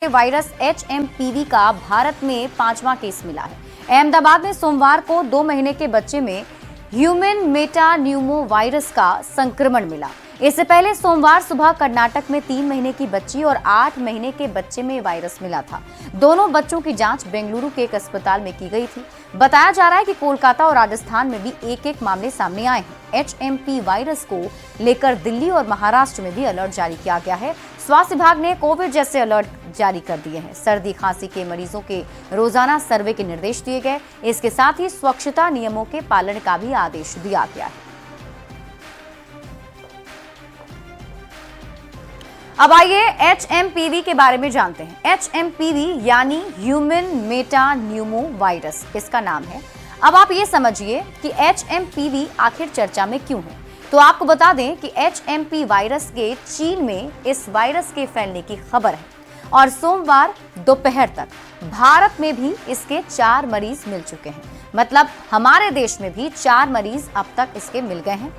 Virus HMPV का भारत में 5वां केस मिला है। अहमदाबाद में सोमवार को 2 महीने के बच्चे में ह्यूमन मेटान्यूमो वायरस का संक्रमण मिला। इससे पहले सोमवार सुबह कर्नाटक में 3 महीने की बच्ची और 8 महीने के बच्चे में वायरस मिला था। दोनों बच्चों की जांच बेंगलुरु के एक अस्पताल में की गई थी। बताया जा रहा है कि कोलकाता और राजस्थान में भी एक मामले सामने आए हैं। HMP वायरस को लेकर दिल्ली और महाराष्ट्र में भी अलर्ट जारी किया गया है। स्वास्थ्य विभाग ने कोविड जैसे अलर्ट जारी कर दिए हैं। सर्दी खांसी के मरीजों के रोजाना सर्वे के निर्देश दिए गए। इसके साथ ही स्वच्छता नियमों के पालन का भी आदेश दिया गया है। अब आइए HMPV के बारे में जानते हैं। HMPV यानी ह्यूमन मेटान्यूमो वायरस इसका नाम है। अब आप ये समझिए कि HMPV आखिर चर्चा में क्यों है। तो आपको बता दें कि HMP वायरस के चीन में इस वायरस के फैलने की खबर है और सोमवार दोपहर तक भारत में भी इसके 4 मरीज मिल चुके हैं। मतलब हमारे देश में भी 4 मरीज अब तक इसके मिल गए हैं।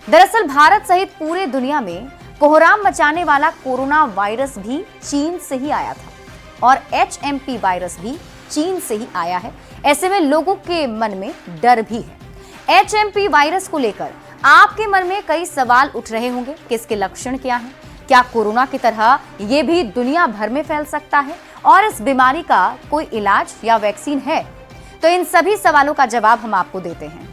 दरअसल भारत सहित पूरे दुनिया में कोहराम मचाने वाला कोरोना वायरस भी चीन से ही आया था और HMP वायरस भी चीन से ही आया है। ऐसे में लोगों के मन में डर भी है। HMP वायरस को लेकर आपके मन में कई सवाल उठ रहे होंगे कि इसके लक्षण क्या हैं? क्या कोरोना की तरह ये भी दुनिया भर में फैल सकता है और इस बीमारी का कोई इलाज या वैक्सीन है? तो इन सभी सवालों का जवाब हम आपको देते हैं।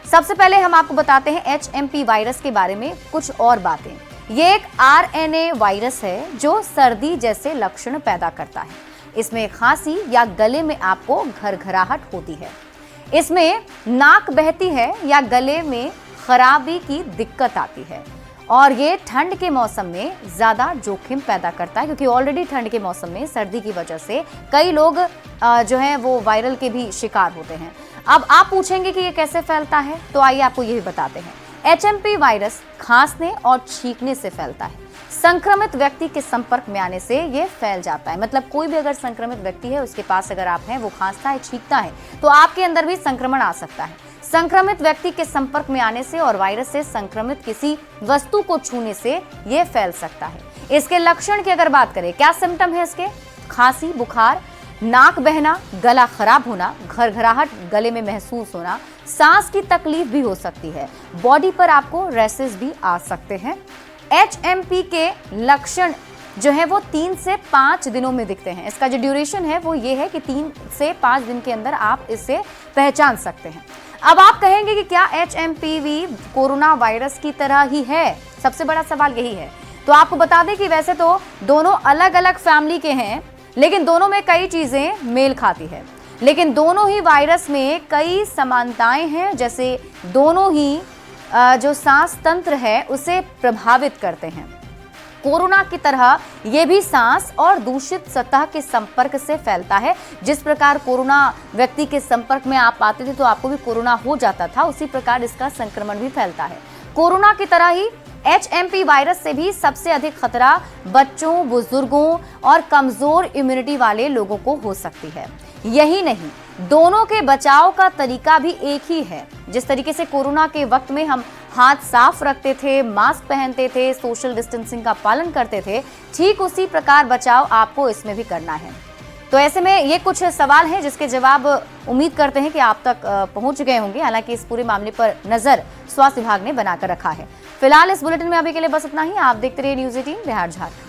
सबसे पहले हम आपको बताते हैं HMP वायरस के बारे में कुछ और बातें। ये एक RNA वायरस है जो सर्दी जैसे लक्षण पैदा करता है। इसमें खांसी या गले में आपको घरघराहट होती है। इसमें नाक बहती है या गले में खराबी की दिक्कत आती है और ये ठंड के मौसम में ज्यादा जोखिम पैदा करता है, क्योंकि ऑलरेडी ठंड के मौसम में सर्दी की वजह से कई लोग जो हैं वो वायरल के भी शिकार होते हैं। अब आप पूछेंगे कि ये कैसे फैलता है, तो आइए आपको ये भी बताते हैं। HMP वायरस खांसने और छींकने से फैलता है। संक्रमित व्यक्ति के संपर्क में आने से ये फैल जाता है। मतलब कोई भी अगर संक्रमित व्यक्ति है, उसके पास अगर आप हैं, वो खांसता है, छींकता है, तो आपके अंदर भी संक्रमण आ सकता है। संक्रमित व्यक्ति के संपर्क में आने से और वायरस से संक्रमित किसी वस्तु को छूने से ये फैल सकता है। इसके लक्षण की अगर बात करें, क्या सिम्टम है इसके? खांसी, बुखार, नाक बहना, गला खराब होना, घरघराहट गले में महसूस होना, सांस की तकलीफ भी हो सकती है। बॉडी पर आपको रैशेस भी आ सकते हैं। HMP के लक्षण जो है वो 3 से 5 दिनों में दिखते हैं। इसका जो ड्यूरेशन है वो ये है कि 3 से 5 दिन के अंदर आप इसे पहचान सकते हैं। अब आप कहेंगे कि क्या HMPV कोरोना वायरस की तरह ही है? सबसे बड़ा सवाल यही है। तो आपको बता दें कि वैसे तो दोनों अलग अलग फैमिली के हैं, लेकिन दोनों में कई चीजें मेल खाती है। लेकिन दोनों ही वायरस में कई समानताएं हैं, जैसे दोनों ही जो सांस तंत्र है उसे प्रभावित करते हैं। कोरोना की तरह ये भी सांस और दूषित सतह के संपर्क से फैलता है। जिस प्रकार कोरोना व्यक्ति के संपर्क में आप आते थे तो आपको भी कोरोना हो जाता था, उसी प्रकार इसका संक्रमण भी फैलता है। कोरोना की तरह ही HMP वायरस से भी सबसे अधिक खतरा बच्चों, बुजुर्गों और कमजोर इम्यूनिटी वाले लोगों को हो सकती है। यही नहीं, दोनों के बचाव का तरीका भी एक ही है। जिस तरीके से कोरोना के वक्त में हम हाथ साफ रखते थे, मास्क पहनते थे, सोशल डिस्टेंसिंग का पालन करते थे, ठीक उसी प्रकार बचाव आपको इसमें भी करना है। तो ऐसे में ये कुछ सवाल हैं जिसके जवाब उम्मीद करते हैं कि आप तक पहुंच गए होंगे। हालांकि इस पूरे मामले पर नजर स्वास्थ्य विभाग ने बनाकर रखा है। फिलहाल इस बुलेटिन में अभी के लिए बस इतना ही। आप देखते रहिए न्यूज़ 18 बिहार झारखंड।